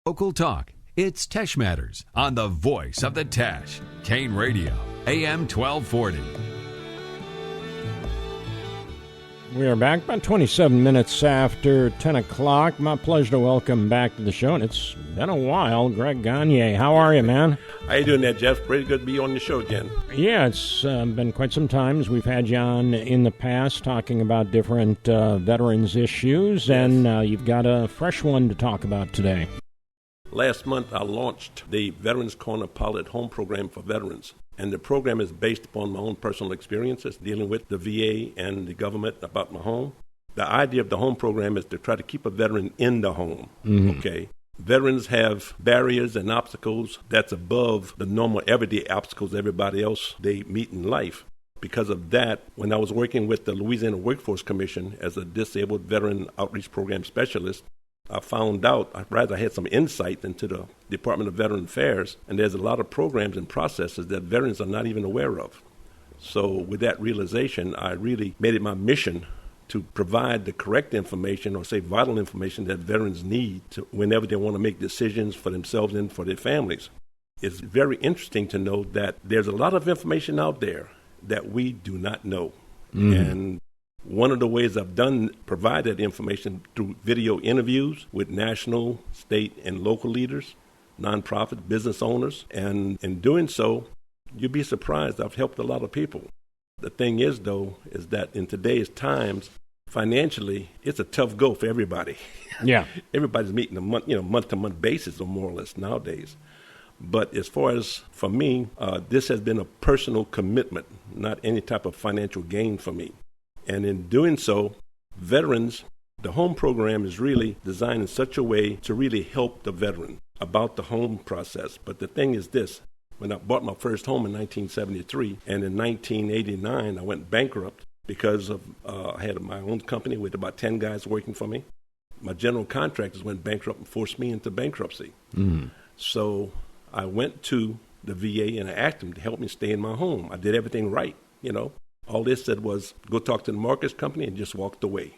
Local talk. It's Tesh Matters on the voice of the Tesh. KANE Radio, AM 1240. We are back about 27 minutes after 10 o'clock. My pleasure to welcome back to the show, and it's been a while, Greg Ganier. How are you, man? How you doing there, Jeff? Pretty good to be on the show again. Yeah, it's been quite some times. We've had you on in the past talking about different veterans issues, yes. And you've got a fresh one to talk about today. Last month, I launched the Veterans Corner Pilot Home Program for veterans. And the program is based upon my own personal experiences dealing with the VA and the government about my home. The idea of the home program is to try to keep a veteran in the home, okay? Veterans have barriers and obstacles that's above the normal everyday obstacles everybody else they meet in life. Because of that, when I was working with the Louisiana Workforce Commission as a disabled veteran outreach program specialist, I found out, I had some insight into the Department of Veteran Affairs, and there's a lot of programs and processes that veterans are not even aware of. So with that realization, I really made it my mission to provide the correct information, or say vital information, that veterans need whenever they want to make decisions for themselves and for their families. It's very interesting to know that there's a lot of information out there that we do not know. And one of the ways I've provided that information through video interviews with national, state, and local leaders, nonprofit business owners. And in doing so, you'd be surprised I've helped a lot of people. The thing is, though, is that in today's times, financially, it's a tough go for everybody. Yeah. Everybody's meeting a month-to-month basis or more or less nowadays. But as far as for me, this has been a personal commitment, not any type of financial gain for me. And in doing so, veterans, the home program is really designed in such a way to really help the veteran about the home process. But the thing is this, when I bought my first home in 1973, and in 1989 I went bankrupt because of I had my own company with about 10 guys working for me. My general contractors went bankrupt and forced me into bankruptcy. So I went to the VA and I asked them to help me stay in my home. I did everything right, All they said was, go talk to the mortgage company, and just walked away.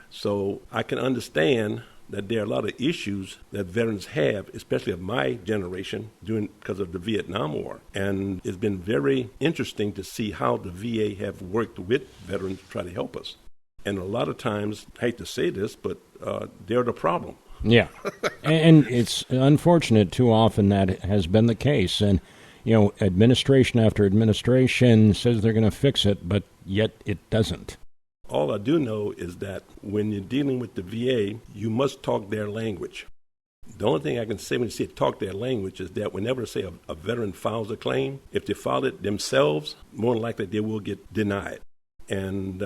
So I can understand that there are a lot of issues that veterans have, especially of my generation, because of the Vietnam War. And it's been very interesting to see how the VA have worked with veterans to try to help us. And a lot of times, I hate to say this, but they're the problem. Yeah. And it's unfortunate too often that has been the case. And administration after administration says they're going to fix it, but yet it doesn't. All I do know is that when you're dealing with the VA, you must talk their language. The only thing I can say when you say talk their language is that whenever, say, a veteran files a claim, if they file it themselves, more than likely they will get denied. And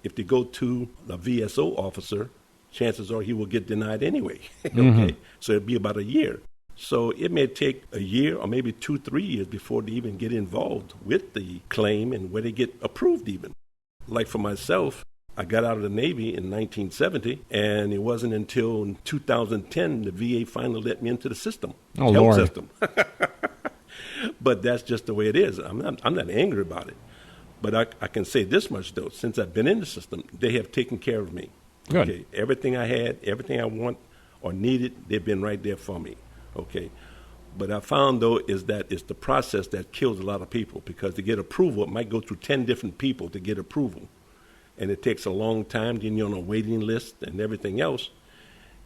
if they go to a VSO officer, chances are he will get denied anyway. Okay? So it'll be about a year. So it may take a year or maybe 2-3 years before they even get involved with the claim and where they get approved even. Like for myself, I got out of the Navy in 1970, and it wasn't until 2010 the VA finally let me into the system, health Lord. System. But that's just the way it is. I'm not angry about it. But I can say this much, though. Since I've been in the system, they have taken care of me. Good. Okay? Everything I had, everything I want or needed, they've been right there for me. Okay, but I found, though, is that it's the process that kills a lot of people, because to get approval, it might go through 10 different people to get approval. And it takes a long time, then you're on a waiting list and everything else.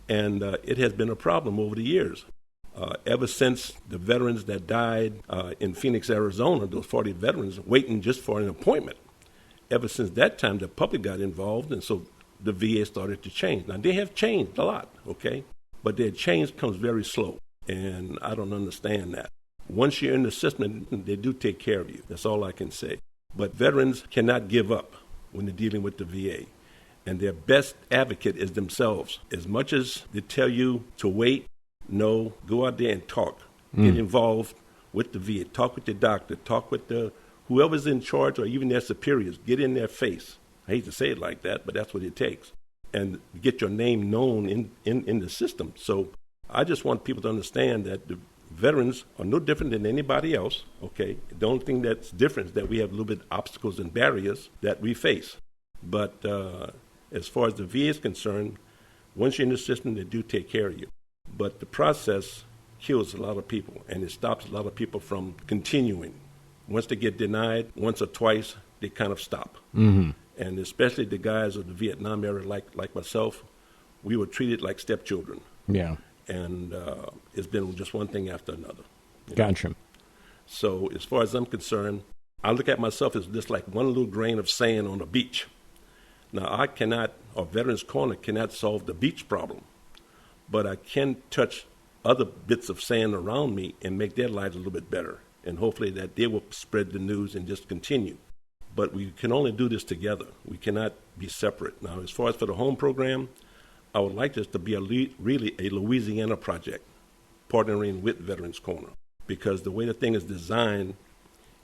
And it has been a problem over the years. Ever since the veterans that died in Phoenix, Arizona, those 40 veterans waiting just for an appointment, ever since that time, the public got involved, and so the VA started to change. Now, they have changed a lot, okay? But their change comes very slow. And I don't understand that. Once you're in the system, they do take care of you. That's all I can say. But veterans cannot give up when they're dealing with the VA. And their best advocate is themselves. As much as they tell you to wait, no, go out there and talk. Get involved with the VA. Talk with your doctor. Talk with whoever's in charge, or even their superiors. Get in their face. I hate to say it like that, but that's what it takes. And get your name known in the system. So I just want people to understand that the veterans are no different than anybody else, okay? The only thing that's different is that we have a little bit of obstacles and barriers that we face. But as far as the VA is concerned, once you're in the system, they do take care of you. But the process kills a lot of people, and it stops a lot of people from continuing. Once they get denied once or twice, they kind of stop. Mm-hmm. And especially the guys of the Vietnam era, like myself, we were treated like stepchildren. Yeah. And it's been just one thing after another. Gotcha. So as far as I'm concerned, I look at myself as just like one little grain of sand on a beach. Now, I cannot, or Veterans Corner cannot solve the beach problem, but I can touch other bits of sand around me and make their lives a little bit better. And hopefully that they will spread the news and just continue. But we can only do this together. We cannot be separate. Now, as far as for the home program, I would like this to be really a Louisiana project, partnering with Veterans Corner, because the way the thing is designed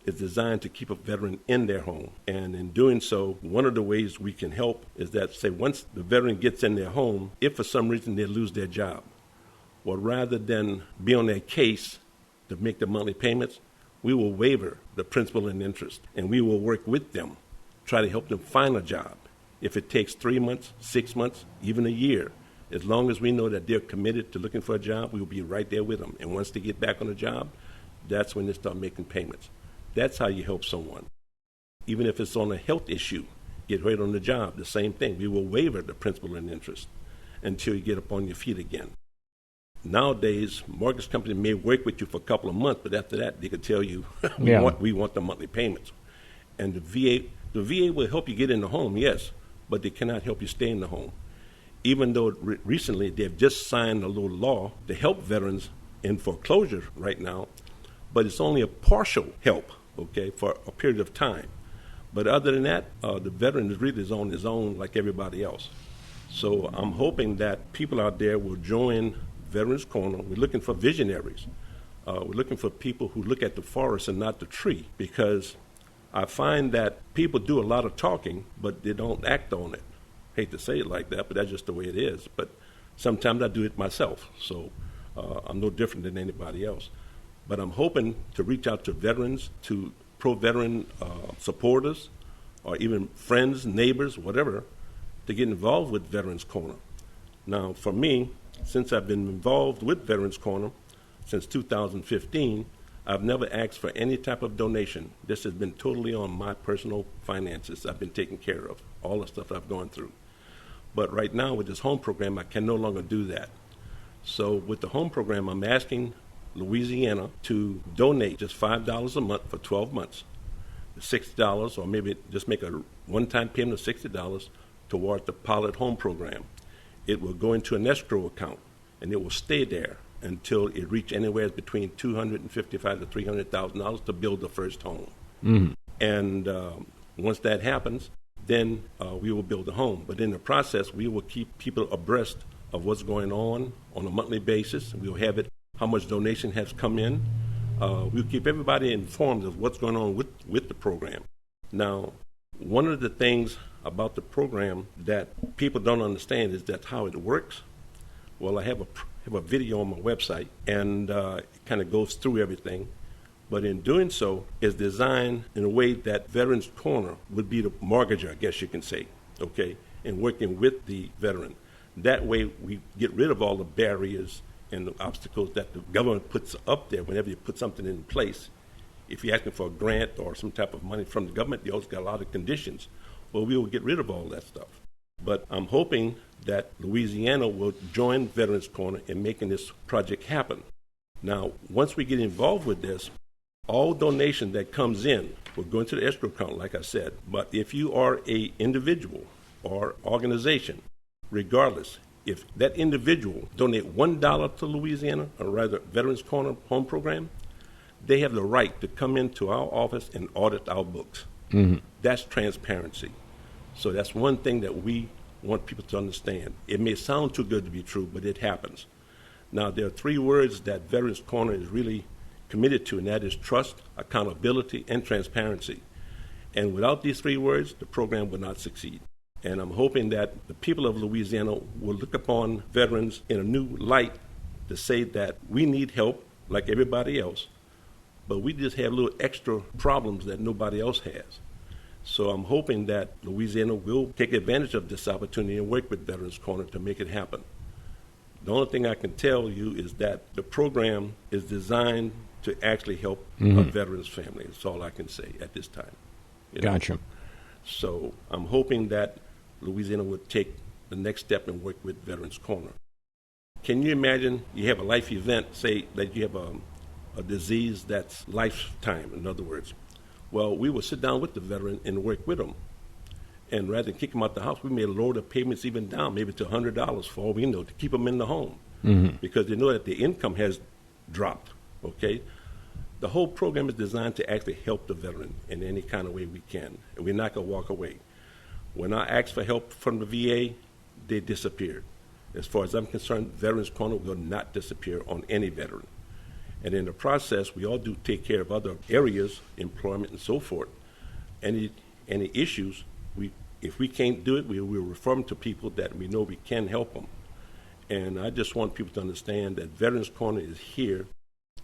to keep a veteran in their home. And in doing so, one of the ways we can help is that, say, once the veteran gets in their home, if for some reason they lose their job, well, rather than be on their case to make the monthly payments, we will waiver the principal and interest, and we will work with them, try to help them find a job. If it takes 3 months, 6 months, even a year, as long as we know that they're committed to looking for a job, we will be right there with them. And once they get back on the job, that's when they start making payments. That's how you help someone. Even if it's on a health issue, get right on the job, the same thing. We will waiver the principal and interest until you get up on your feet again. Nowadays, mortgage company may work with you for a couple of months, but after that, they could tell you, we want the monthly payments. And the VA will help you get in the home, yes, but they cannot help you stay in the home. Even though recently they've just signed a little law to help veterans in foreclosure right now, but it's only a partial help, okay, for a period of time. But other than that, the veteran is really on his own like everybody else. So I'm hoping that people out there will join Veterans Corner. We're looking for visionaries. We're looking for people who look at the forest and not the tree, because I find that people do a lot of talking, but they don't act on it. Hate to say it like that, but that's just the way it is. But sometimes I do it myself, so I'm no different than anybody else. But I'm hoping to reach out to veterans, to pro-veteran supporters, or even friends, neighbors, whatever, to get involved with Veterans Corner. Now, for me, since I've been involved with Veterans Corner since 2015, I've never asked for any type of donation. This has been totally on my personal finances. I've been taking care of all the stuff I've gone through. But right now with this home program, I can no longer do that. So with the home program, I'm asking Louisiana to donate just $5 a month for 12 months, $60, or maybe just make a one-time payment of $60 toward the pilot home program. It will go into an escrow account, and it will stay there until it reaches anywhere between $255,000 to $300,000 to build the first home. Mm-hmm. And once that happens, then we will build a home. But in the process, we will keep people abreast of what's going on a monthly basis. We'll have it, how much donation has come in. We'll keep everybody informed of what's going on with the program. Now, one of the things about the program that people don't understand is that how it works. Well, I have a video on my website, and it kind of goes through everything. But in doing so, it's designed in a way that Veterans Corner would be the mortgager, I guess you can say, okay, in working with the veteran. That way, we get rid of all the barriers and the obstacles that the government puts up there whenever you put something in place. If you're asking for a grant or some type of money from the government, they always got a lot of conditions. Well, we will get rid of all that stuff. But I'm hoping that Louisiana will join Veterans Corner in making this project happen. Now, once we get involved with this, all donation that comes in will go into the escrow account, like I said. But if you are an individual or organization, regardless, if that individual donate $1 to Louisiana, or rather Veterans Corner Home Program, they have the right to come into our office and audit our books. Mm-hmm. That's transparency. So that's one thing that we want people to understand. It may sound too good to be true, but it happens. Now, there are 3 words that Veterans Corner is really committed to, and that is trust, accountability, and transparency. And without these 3 words, the program will not succeed. And I'm hoping that the people of Louisiana will look upon veterans in a new light to say that we need help like everybody else, but we just have little extra problems that nobody else has. So I'm hoping that Louisiana will take advantage of this opportunity and work with Veterans Corner to make it happen. The only thing I can tell you is that the program is designed to actually help a veteran's family. That's all I can say at this time. Gotcha. So I'm hoping that Louisiana would take the next step and work with Veterans Corner. Can you imagine you have a life event, say that you have a disease that's lifetime, in other words. Well, we would sit down with the veteran and work with them. And rather than kick them out the house, we may lower the payments even down, maybe to $100 for all we know, to keep them in the home. Because they know that the income has dropped, okay? The whole program is designed to actually help the veteran in any kind of way we can. And we're not going to walk away. When I asked for help from the VA, they disappeared. As far as I'm concerned, Veterans Corner will not disappear on any veteran. And in the process, we all do take care of other areas, employment and so forth. Any issues, if we can't do it, we will refer them to people that we know we can help them. And I just want people to understand that Veterans Corner is here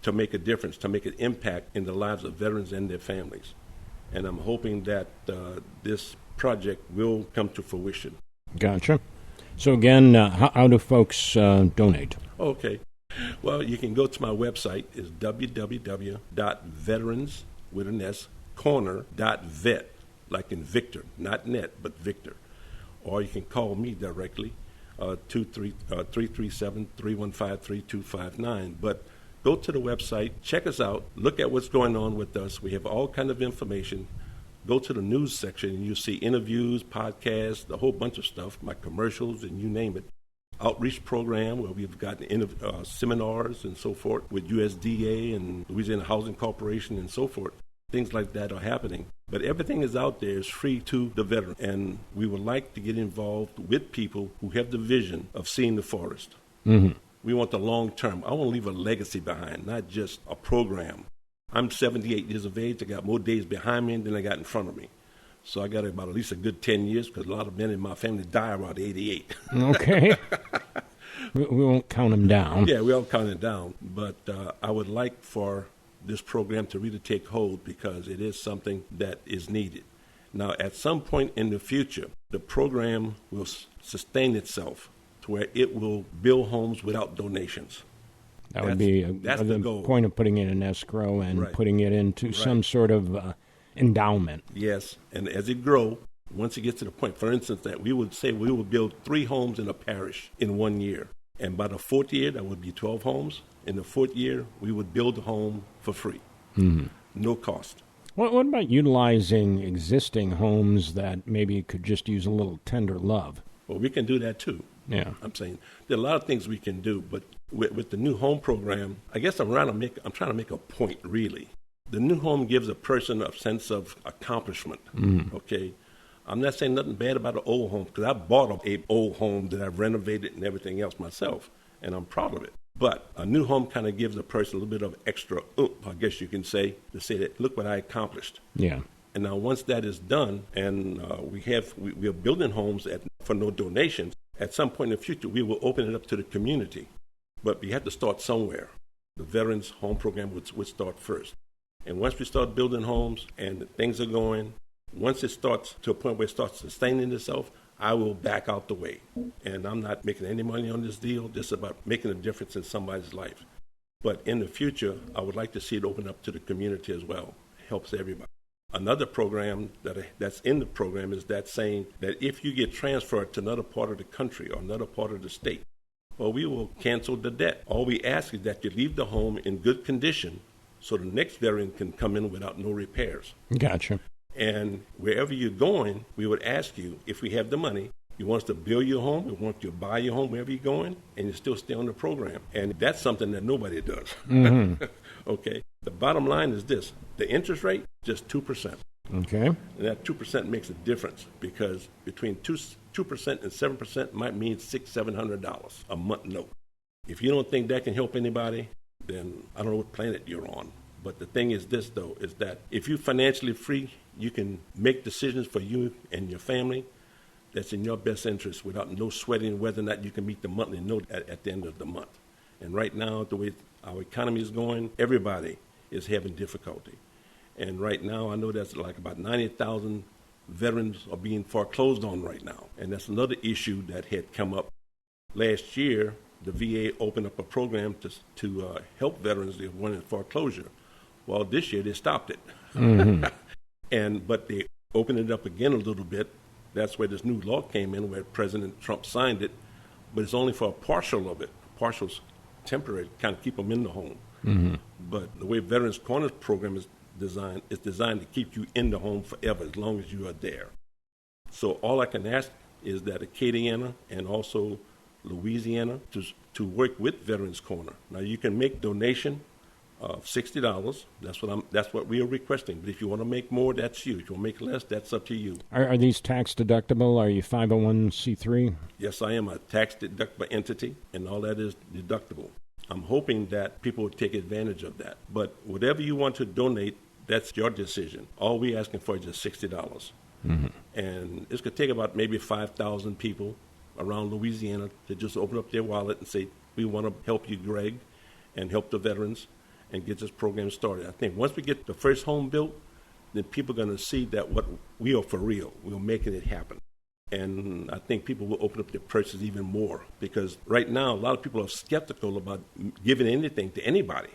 to make a difference, to make an impact in the lives of veterans and their families. And I'm hoping that this project will come to fruition. Gotcha. So again, how do folks donate? Okay. Well, you can go to my website. It's www.veteranscorner.vet, like in Victor, not net, but Victor. Or you can call me directly, 337-315-3259. But go to the website, check us out, look at what's going on with us. We have all kind of information. Go to the news section, and you'll see interviews, podcasts, a whole bunch of stuff, my commercials, and you name it. Outreach program where we've gotten seminars and so forth with USDA and Louisiana Housing Corporation and so forth. Things like that are happening. But everything is out there. It's free to the veteran. And we would like to get involved with people who have the vision of seeing the forest. We want the long term. I want to leave a legacy behind, not just a program. I'm 78 years of age. I got more days behind me than I got in front of me. So I got about at least a good 10 years because a lot of men in my family die around 88. Okay. We won't count them down. Yeah, we won't count it down. But I would like for this program to really take hold because it is something that is needed. Now, at some point in the future, the program will sustain itself to where it will build homes without donations. That would be the goal. Point of putting it in escrow and putting it into some sort of endowment. Yes, and as it grows, once it gets to the point, for instance, that we would say we would build 3 homes in a parish in 1 year. And by the 4th year, that would be 12 homes. In the 4th year, we would build a home for free, no cost. What about utilizing existing homes that maybe could just use a little tender love? Well, we can do that too. Yeah. I'm saying there are a lot of things we can do, but with the new home program, I guess I'm trying to make a point, really. The new home gives a person a sense of accomplishment, okay? I'm not saying nothing bad about an old home, because I bought an old home that I've renovated and everything else myself, and I'm proud of it. But a new home kind of gives a person a little bit of extra oomph, I guess you can say, to say that, look what I accomplished. Yeah. And now once that is done, and we are building homes for no donations, at some point in the future, we will open it up to the community. But we have to start somewhere. The Veterans Home Program would start first. And once we start building homes and things are going, once it starts to a point where it starts sustaining itself, I will back out the way. And I'm not making any money on this deal. This is about making a difference in somebody's life. But in the future, I would like to see it open up to the community as well. It helps everybody. Another program that's in the program is that saying that if you get transferred to another part of the country or another part of the state, well, we will cancel the debt. All we ask is that you leave the home in good condition so the next veteran can come in without no repairs. Gotcha. And wherever you're going, we would ask you, if we have the money, you want us to build your home, we want you to buy your home wherever you're going, and you still stay on the program. And that's something that nobody does. Okay? The bottom line is this. The interest rate, just 2%. Okay. And that 2% makes a difference because between 2% and 7% might mean $600-700 a month note. If you don't think that can help anybody, then I don't know what planet you're on. But the thing is this, though, is that if you're financially free, you can make decisions for you and your family that's in your best interest without no sweating whether or not you can meet the monthly note at the end of the month. And right now, the way our economy is going, everybody is having difficulty. And right now, I know that's like about 90,000 veterans are being foreclosed on right now. And that's another issue that had come up last year. the VA opened up a program to help veterans that went in foreclosure. Well, this year they stopped it. Mm-hmm. But they opened it up again a little bit. That's where this new law came in, where President Trump signed it, but it's only for a partial of it. Partial's temporary, kind of keep them in the home. Mm-hmm. But the way Veterans Corner program is designed, it's designed to keep you in the home forever, as long as you are there. So all I can ask is that Acadiana and also Louisiana to work with Veterans Corner. Now you can make donation of $60. That's what we are requesting. But if you want to make more, that's you. If you want to make less, that's up to you. Are these tax deductible? Are you 501c3? Yes, I am a tax deductible entity, and all that is deductible. I'm hoping that people will take advantage of that. But whatever you want to donate, that's your decision. All we're asking for is just $60. Mm-hmm. And it's going to take about maybe 5,000 people around Louisiana to just open up their wallet and say, we want to help you, Greg, and help the veterans and get this program started. I think once we get the first home built, then people are going to see that what we are for real. We're making it happen. And I think people will open up their purses even more, because right now a lot of people are skeptical about giving anything to anybody.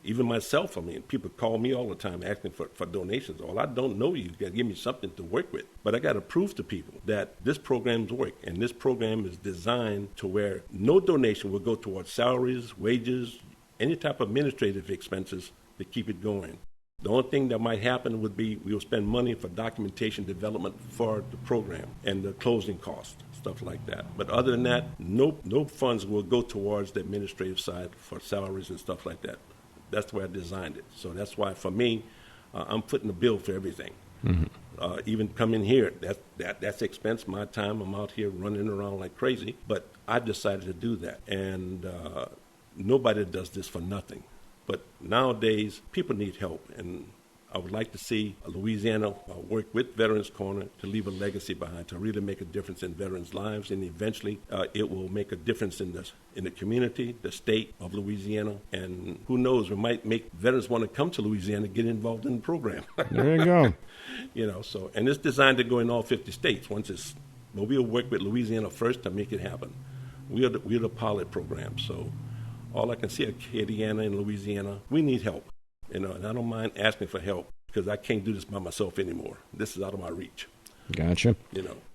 Even myself, I mean, people call me all the time asking for donations. Well, I don't know you. You got to give me something to work with. But I got to prove to people that this program's work, and this program is designed to where no donation will go towards salaries, wages, any type of administrative expenses to keep it going. The only thing that might happen would be we'll spend money for documentation development for the program and the closing costs, stuff like that. But other than that, no funds will go towards the administrative side for salaries and stuff like that. That's the way I designed it. So that's why, for me, I'm footing the bill for everything. Mm-hmm. Even coming here, that's expense, my time. I'm out here running around like crazy. But I decided to do that. And nobody does this for nothing. But nowadays, people need help. And I would like to see Louisiana work with Veterans Corner to leave a legacy behind, to really make a difference in veterans' lives. And eventually, it will make a difference in the community, the state of Louisiana. And who knows, we might make veterans want to come to Louisiana and get involved in the program. There you go. And it's designed to go in all 50 states. But we'll work with Louisiana first to make it happen. We're the pilot program. So all I can see, Acadiana and Louisiana, we need help. And I don't mind asking for help, because I can't do this by myself anymore. This is out of my reach. Gotcha.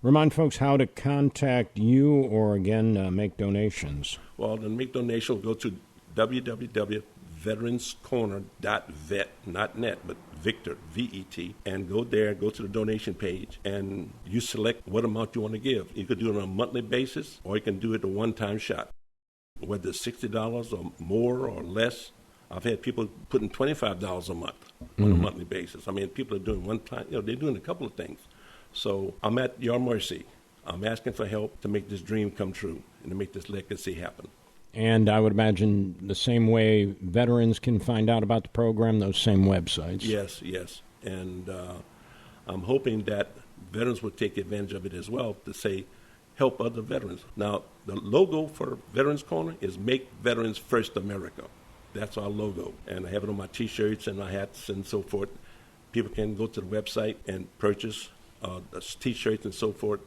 Remind folks how to contact you or, again, make donations. Well, to make donations, go to www.veteranscorner.vet, not net, but Victor, V-E-T, and go there, go to the donation page, and you select what amount you want to give. You could do it on a monthly basis, or you can do it a one-time shot. Whether it's $60 or more or less, I've had people putting $25 a month on a monthly basis. I mean, people are doing one time, they're doing a couple of things. So I'm at your mercy. I'm asking for help to make this dream come true and to make this legacy happen. And I would imagine the same way veterans can find out about the program, those same websites. Yes. And I'm hoping that veterans will take advantage of it as well, to say, help other veterans. Now, the logo for Veterans Corner is Make Veterans First America. That's our logo. And I have it on my T-shirts and my hats and so forth. People can go to the website and purchase the T-shirts and so forth.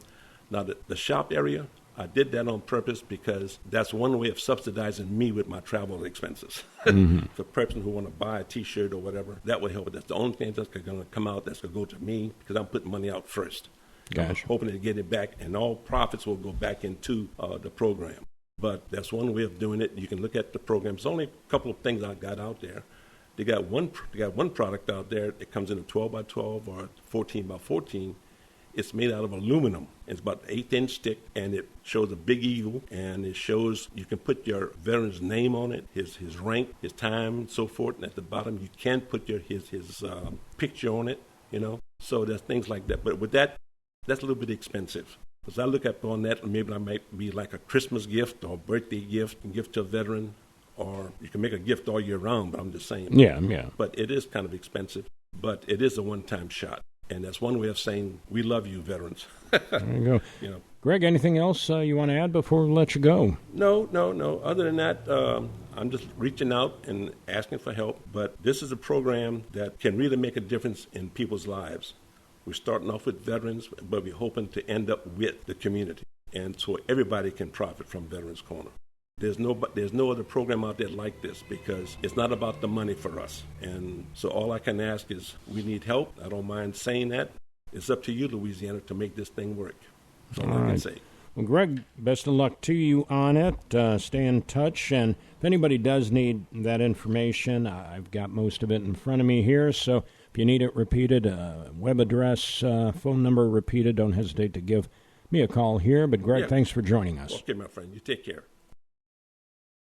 Now, the shop area, I did that on purpose because that's one way of subsidizing me with my travel expenses. Mm-hmm. For a person who want to buy a T-shirt or whatever, that would help. That's the only thing that's going to come out that's going to go to me, because I'm putting money out first. Gotcha. I'm hoping to get it back, and all profits will go back into the program. But that's one way of doing it. You can look at the program. There's only a couple of things I got out there. They got one product out there that comes in a 12 by 12 or 14 by 14. It's made out of aluminum. It's about an 1/8-inch thick, and it shows a big eagle, and it shows you can put your veteran's name on it, his rank, his time, and so forth. And at the bottom, you can put his picture on it. So there's things like that. But with that, that's a little bit expensive. As I look up on that, maybe I might be like a Christmas gift or birthday gift and gift to a veteran, or you can make a gift all year round, but I'm just saying. Yeah. But it is kind of expensive, but it is a one-time shot. And that's one way of saying we love you, veterans. There you go. Greg, anything else you want to add before we let you go? No. Other than that, I'm just reaching out and asking for help. But this is a program that can really make a difference in people's lives. We're starting off with veterans, but we're hoping to end up with the community. And so everybody can profit from Veterans Corner. There's no other program out there like this because it's not about the money for us. And so all I can ask is we need help. I don't mind saying that. It's up to you, Louisiana, to make this thing work. That's all I can say. Well, Greg, best of luck to you on it. Stay in touch. And if anybody does need that information, I've got most of it in front of me here. So if you need it repeated, web address, phone number repeated, don't hesitate to give me a call here. But, Greg, thanks for joining us. Okay, my friend. You take care.